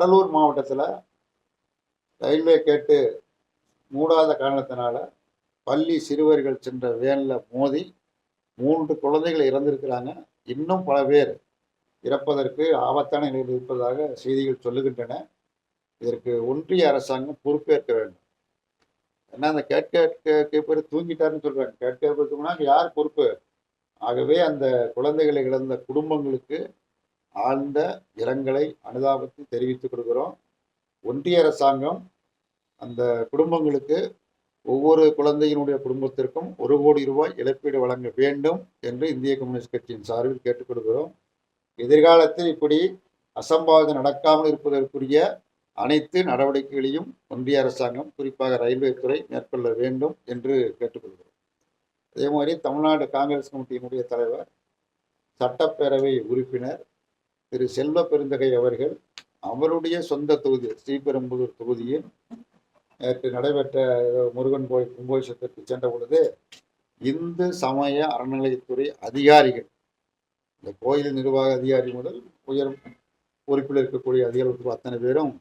கடலூர் மாவட்டத்தில் ரயில்வே கேட்டு மூடாத காரணத்தினால பள்ளி சிறுவர்கள் சென்ற வேனில் மோதி 3 குழந்தைகள் இறந்திருக்கிறாங்க. இன்னும் பல பேர் இறப்பதற்கு ஆபத்தான நிலையில் இருப்பதாக செய்திகள் சொல்லுகின்றன. இதற்கு ஒன்றிய அரசாங்கம் பொறுப்பேற்க வேண்டும். ஏன்னா அந்த கேட்க தூங்கிட்டாருன்னு சொல்றாங்க. கேட்க யார் பொறுப்பு? ஆகவே அந்த குழந்தைகளை இழந்த குடும்பங்களுக்கு ஆழ்ந்த இரங்கலை, அனுதாபத்தை தெரிவித்துக் கொடுக்கிறோம். ஒன்றிய அரசாங்கம் அந்த குடும்பங்களுக்கு ஒவ்வொரு குழந்தையினுடைய குடும்பத்திற்கும் 1 கோடி ரூபாய் இழப்பீடு வழங்க வேண்டும் என்று இந்திய கம்யூனிஸ்ட் கட்சியின் சார்பில் கேட்டுக் கொடுக்கிறோம். எதிர்காலத்தில் இப்படி அசம்பாவிதம் நடக்காமல் இருப்பதற்குரிய அனைத்து நடவடிக்கைகளையும் ஒன்றிய அரசாங்கம், குறிப்பாக ரயில்வே துறை மேற்கொள்ள வேண்டும் என்று கேட்டுக்கொள்கிறோம். அதே மாதிரி தமிழ்நாடு காங்கிரஸ் கமிட்டியினுடைய தலைவர், சட்டப்பேரவை உறுப்பினர் திரு செல்வ பெருந்தகை அவர்கள் அவருடைய சொந்த தொகுதி ஸ்ரீபெரும்புதூர் தொகுதியில் நேற்று நடைபெற்ற முருகன் கோயில் கும்பாபிஷேகத்திற்கு சென்ற பொழுது இந்து சமய அறநிலையத்துறை அதிகாரிகள், இந்த கோயில் நிர்வாக அதிகாரி முதல் உயர் பொறுப்பில் இருக்கக்கூடிய அதிகாரிகள் அத்தனை பேரும்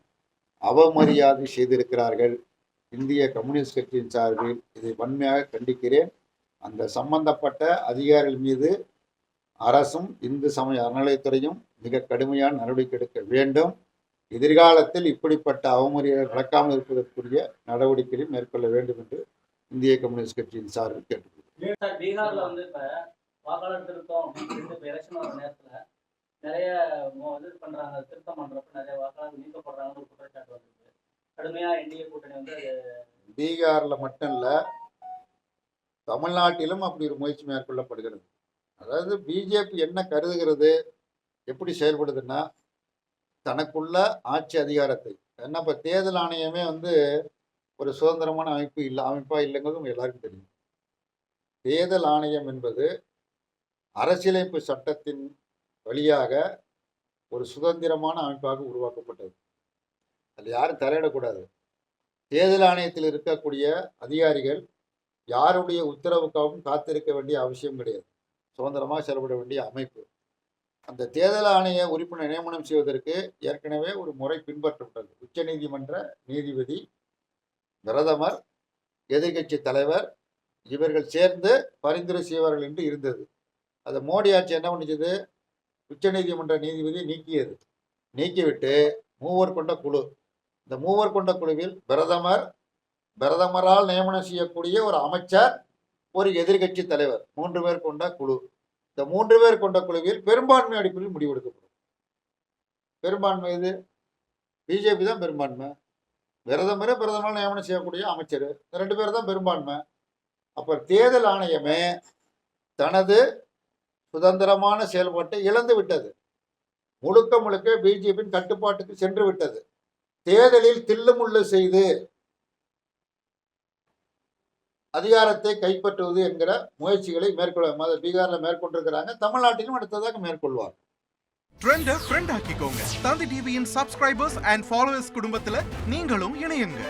அவமரியாதை செய்திருக்கிறார்கள். இந்திய கம்யூனிஸ்ட் கட்சியின் சார்பில் இதை வன்மையாக கண்டிக்கிறேன். அந்த சம்பந்தப்பட்ட அதிகாரிகள் மீது அரசும் இந்து சமய அறநிலையத்துறையும் மிக கடுமையான நடவடிக்கை எடுக்க வேண்டும். எதிர்காலத்தில் இப்படிப்பட்ட அவமரியாதை நடக்காமல் இருப்பதற்குரிய நடவடிக்கைகளை மேற்கொள்ள வேண்டும் என்று இந்திய கம்யூனிஸ்ட் கட்சியின் சார்பில் கேட்டுக்கொள்கிறேன். பீகார்ல வந்து இப்ப வாக்காளர் திருத்தம் எலெக்ஷன் வர நேரத்துல நிறைய இது பண்றாங்க, திருத்தம் பண்றப்ப நிறைய வாக்காளர் நீக்கப்படுறாங்கன்னு ஒரு குற்றச்சாட்டு வந்திருக்கு. கடுமையா என்டிஏ கூட்டணி வந்து பீகார்ல மட்டும் இல்ல, தமிழ்நாட்டிலும் அப்படி ஒரு முயற்சி மேற்கொள்ளப்படுகிறது. அதாவது பிஜேபி என்ன கருதுகிறது, எப்படி செயல்படுதுன்னா, தனக்குள்ள ஆட்சி அதிகாரத்தை, ஏன்னா இப்போ தேர்தல் ஆணையமே வந்து ஒரு சுதந்திரமான அமைப்பா இல்லைங்கிறது எல்லாருக்கும் தெரியும். தேர்தல் ஆணையம் என்பது அரசியலமைப்பு சட்டத்தின் வழியாக ஒரு சுதந்திரமான அமைப்பாக உருவாக்கப்பட்டது. அதில் யாரும் தலையிடக்கூடாது. தேர்தல் ஆணையத்தில் இருக்கக்கூடிய அதிகாரிகள் யாருடைய உத்தரவுக்காகவும் காத்திருக்க வேண்டிய அவசியம் கிடையாது. சுதந்திரமாக செயல்பட வேண்டிய அமைப்பு. அந்த தேர்தல் ஆணைய உறுப்பினர் நியமனம் செய்வதற்கு ஏற்கனவே ஒரு முறை பின்பற்றப்பட்டது. உச்ச நீதிமன்ற நீதிபதி, பிரதமர், எதிர்கட்சி தலைவர் இவர்கள் சேர்ந்து பரிந்துரை செய்வார்கள் என்று இருந்தது. அதை மோடி ஆட்சி என்ன பண்ணிச்சது, உச்ச நீதிமன்ற நீதிபதி நீக்கிவிட்டு 3 கொண்ட குழு, இந்த 3 கொண்ட குழுவில் பிரதமரால் நியமனம் செய்யக்கூடிய ஒரு அமைச்சர், ஒரு எதிர்கட்சி தலைவர், 3 பேர் கொண்ட குழு. இந்த 3 பேர் கொண்ட குழுவில் பெரும்பான்மை அடிப்படையில் முடிவெடுக்கப்படும். பெரும்பான்மை இது பிஜேபி தான் பெரும்பான்மை. பிரதமரால் நியமனம் செய்யக்கூடிய அமைச்சர், இந்த 2 பேர் தான் பெரும்பான்மை. அப்ப தேர்தல் ஆணையமே தனது சுதந்திரமான செயல்பாட்டை இழந்து விட்டது. முழுக்க பிஜேபியின் கட்டுப்பாட்டுக்கு சென்று விட்டது. தேர்தலில் தில்லுமுள்ளு செய்து அதிகாரத்தை கைப்பற்றுவது என்கிற முயற்சிகளை மேற்கொள்ள பீகார்ல மேற்கொண்டிருக்கிறாங்க. தமிழ்நாட்டிலும் அடுத்ததாக மேற்கொள்வார். ட்ரெண்ட ஃப்ரெண்ட் ஆக்கிக்கோங்க. தந்தி டிவியின் சப்ஸ்கிரைபர்ஸ் அண்ட் ஃபாலோவர்ஸ் குடும்பத்துல நீங்களும் இணையுங்க.